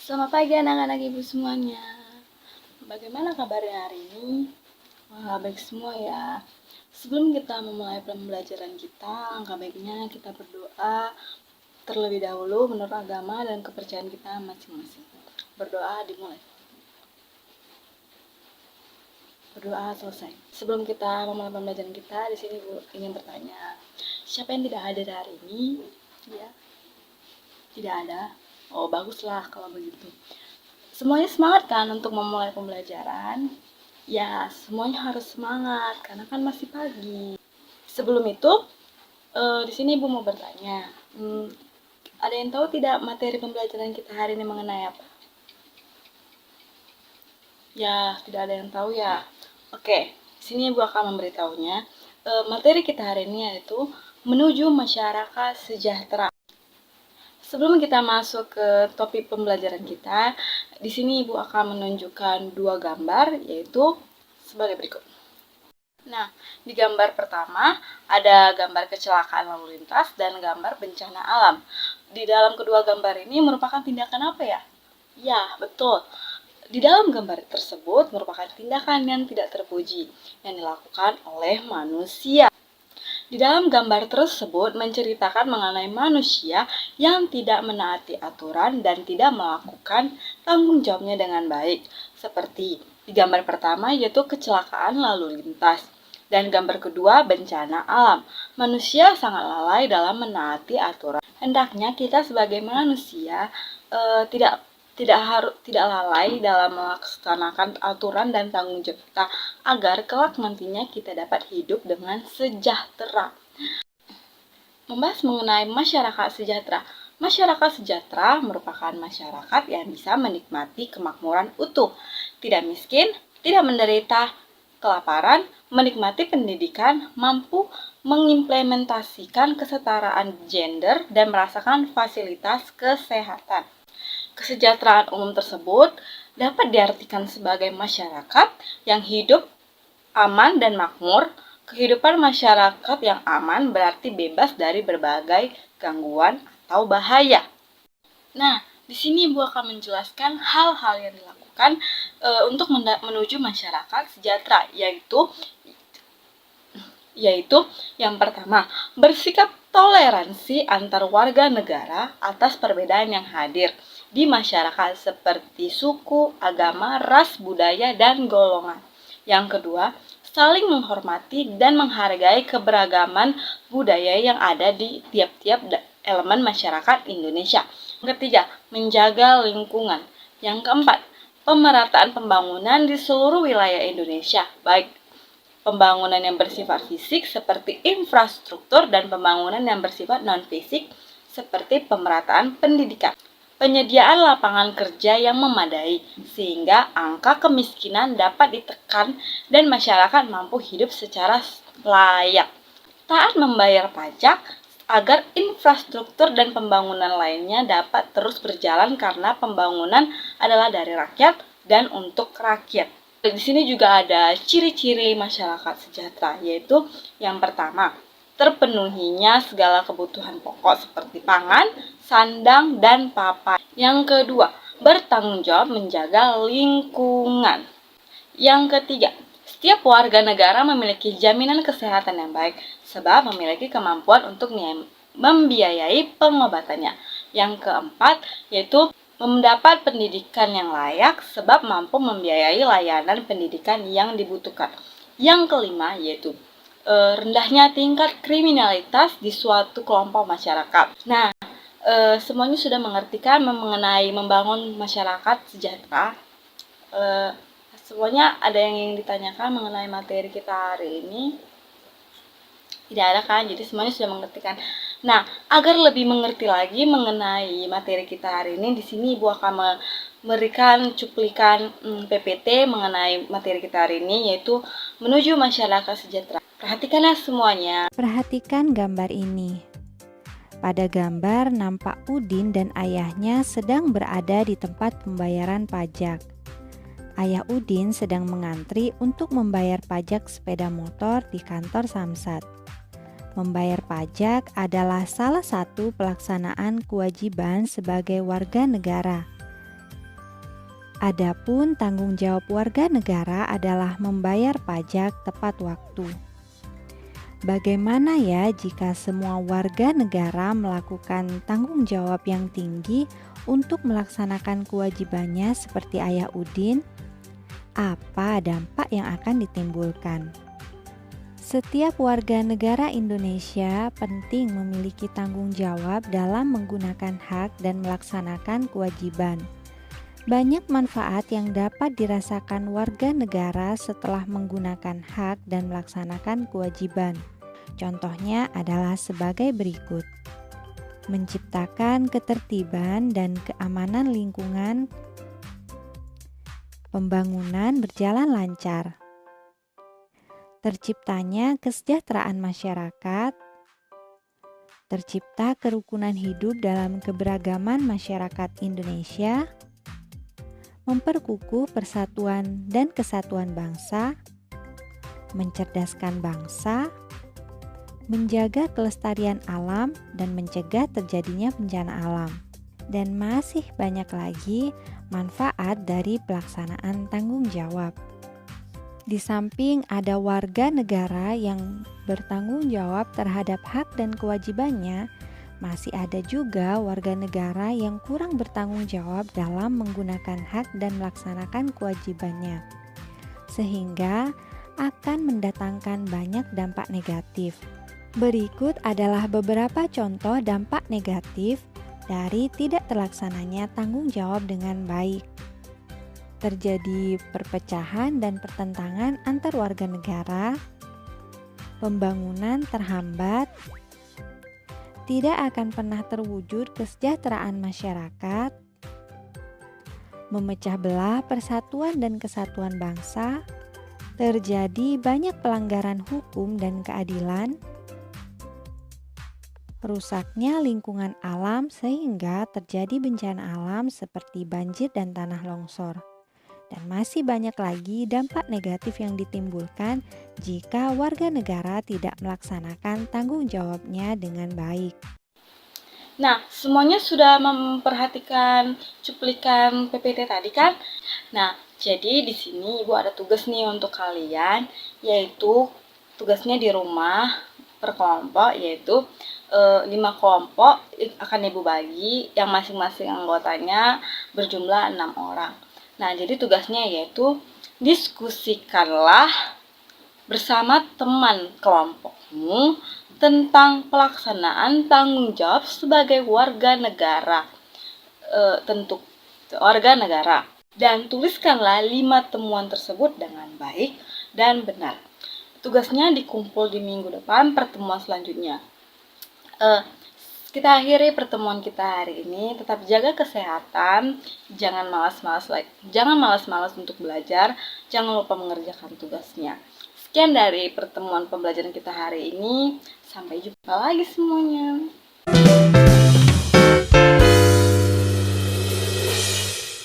Selamat pagi anak-anak ibu semuanya. Bagaimana kabarnya hari ini? Wah, baik semua ya. Sebelum kita memulai pembelajaran kita, angka baiknya kita berdoa terlebih dahulu menurut agama dan kepercayaan kita masing-masing. Berdoa dimulai. Berdoa selesai. Sebelum kita memulai pembelajaran kita, di sini Bu ingin bertanya, siapa yang tidak hadir hari ini? Ya, tidak ada. Oh, baguslah kalau begitu. Semuanya semangat kan untuk memulai pembelajaran? Ya, semuanya harus semangat karena kan masih pagi. Sebelum itu, di sini Ibu mau bertanya, ada yang tahu tidak materi pembelajaran kita hari ini mengenai apa? Ya, tidak ada yang tahu ya. Oke, di sini Ibu akan memberitahunya. Materi kita hari ini yaitu menuju masyarakat sejahtera. Sebelum kita masuk ke topik pembelajaran kita, di sini Ibu akan menunjukkan dua gambar, yaitu sebagai berikut. Nah, di gambar pertama ada gambar kecelakaan lalu lintas dan gambar bencana alam. Di dalam kedua gambar ini merupakan tindakan apa ya? Ya, betul. Di dalam gambar tersebut merupakan tindakan yang tidak terpuji yang dilakukan oleh manusia. Di dalam gambar tersebut menceritakan mengenai manusia yang tidak menaati aturan dan tidak melakukan tanggung jawabnya dengan baik. Seperti di gambar pertama yaitu kecelakaan lalu lintas. Dan gambar kedua bencana alam. Manusia sangat lalai dalam menaati aturan. Hendaknya kita sebagai manusia tidak lalai dalam melaksanakan aturan dan tanggung jawab kita agar kelak nantinya kita dapat hidup dengan sejahtera. Membahas mengenai masyarakat sejahtera. Masyarakat sejahtera merupakan masyarakat yang bisa menikmati kemakmuran utuh, tidak miskin, tidak menderita kelaparan, menikmati pendidikan, mampu mengimplementasikan kesetaraan gender dan merasakan fasilitas kesehatan. Kesejahteraan umum tersebut dapat diartikan sebagai masyarakat yang hidup aman dan makmur. Kehidupan masyarakat yang aman berarti bebas dari berbagai gangguan atau bahaya. Nah, di sini Ibu akan menjelaskan hal-hal yang dilakukan untuk menuju masyarakat sejahtera, yaitu yang pertama, bersikap toleransi antar warga negara atas perbedaan yang hadir di masyarakat seperti suku, agama, ras, budaya, dan golongan. Yang kedua, saling menghormati dan menghargai keberagaman budaya yang ada di tiap-tiap elemen masyarakat Indonesia. Yang ketiga, menjaga lingkungan. Yang keempat, pemerataan pembangunan di seluruh wilayah Indonesia, baik pembangunan yang bersifat fisik seperti infrastruktur dan pembangunan yang bersifat non-fisik seperti pemerataan pendidikan. Penyediaan lapangan kerja yang memadai sehingga angka kemiskinan dapat ditekan dan masyarakat mampu hidup secara layak. Taat membayar pajak agar infrastruktur dan pembangunan lainnya dapat terus berjalan karena pembangunan adalah dari rakyat dan untuk rakyat. Di sini juga ada ciri-ciri masyarakat sejahtera, yaitu yang pertama, terpenuhinya segala kebutuhan pokok seperti pangan, sandang, dan papan. Yang kedua, bertanggung jawab menjaga lingkungan. Yang ketiga, setiap warga negara memiliki jaminan kesehatan yang baik sebab memiliki kemampuan untuk membiayai pengobatannya. Yang keempat, yaitu mendapat pendidikan yang layak sebab mampu membiayai layanan pendidikan yang dibutuhkan. Yang kelima, yaitu rendahnya tingkat kriminalitas di suatu kelompok masyarakat. Nah, semuanya sudah mengertikan mengenai membangun masyarakat sejahtera. Semuanya ada yang ingin ditanyakan mengenai materi kita hari ini? Tidak ada kan? Jadi semuanya sudah mengertikan. Nah, agar lebih mengerti lagi mengenai materi kita hari ini, di sini Ibu akan memberikan cuplikan PPT mengenai materi kita hari ini, yaitu menuju masyarakat sejahtera. Perhatikanlah semuanya. Perhatikan gambar ini. Pada gambar nampak Udin dan ayahnya sedang berada di tempat pembayaran pajak. Ayah Udin sedang mengantri untuk membayar pajak sepeda motor di kantor Samsat. Membayar pajak adalah salah satu pelaksanaan kewajiban sebagai warga negara. Adapun tanggung jawab warga negara adalah membayar pajak tepat waktu. Bagaimana ya jika semua warga negara melakukan tanggung jawab yang tinggi untuk melaksanakan kewajibannya seperti Ayah Udin? Apa dampak yang akan ditimbulkan? Setiap warga negara Indonesia penting memiliki tanggung jawab dalam menggunakan hak dan melaksanakan kewajiban. Banyak manfaat yang dapat dirasakan warga negara setelah menggunakan hak dan melaksanakan kewajiban. Contohnya adalah sebagai berikut: menciptakan ketertiban dan keamanan lingkungan, pembangunan berjalan lancar, terciptanya kesejahteraan masyarakat, tercipta kerukunan hidup dalam keberagaman masyarakat Indonesia, memperkukuh persatuan dan kesatuan bangsa, mencerdaskan bangsa, menjaga kelestarian alam dan mencegah terjadinya bencana alam. Dan masih banyak lagi manfaat dari pelaksanaan tanggung jawab. Di samping ada warga negara yang bertanggung jawab terhadap hak dan kewajibannya, masih ada juga warga negara yang kurang bertanggung jawab dalam menggunakan hak dan melaksanakan kewajibannya, sehingga akan mendatangkan banyak dampak negatif. Berikut adalah beberapa contoh dampak negatif dari tidak terlaksananya tanggung jawab dengan baik. Terjadi perpecahan dan pertentangan antar warga negara, pembangunan terhambat, tidak akan pernah terwujud kesejahteraan masyarakat, memecah belah persatuan dan kesatuan bangsa, terjadi banyak pelanggaran hukum dan keadilan, rusaknya lingkungan alam sehingga terjadi bencana alam seperti banjir dan tanah longsor. Dan masih banyak lagi dampak negatif yang ditimbulkan jika warga negara tidak melaksanakan tanggung jawabnya dengan baik. Nah, semuanya sudah memperhatikan cuplikan PPT tadi kan? Nah, jadi di sini Ibu ada tugas nih untuk kalian, yaitu tugasnya di rumah per kelompok, yaitu 5 kelompok akan Ibu bagi yang masing-masing anggotanya berjumlah 6 orang. Nah, jadi tugasnya yaitu diskusikanlah bersama teman kelompokmu tentang pelaksanaan tanggung jawab sebagai warga negara, warga negara, dan tuliskanlah 5 temuan tersebut dengan baik dan benar. Tugasnya dikumpul di minggu depan pertemuan selanjutnya. Kita akhiri pertemuan kita hari ini. Tetap jaga kesehatan, jangan malas-malas untuk belajar, jangan lupa mengerjakan tugasnya. Sekian dari pertemuan pembelajaran kita hari ini. Sampai jumpa lagi semuanya.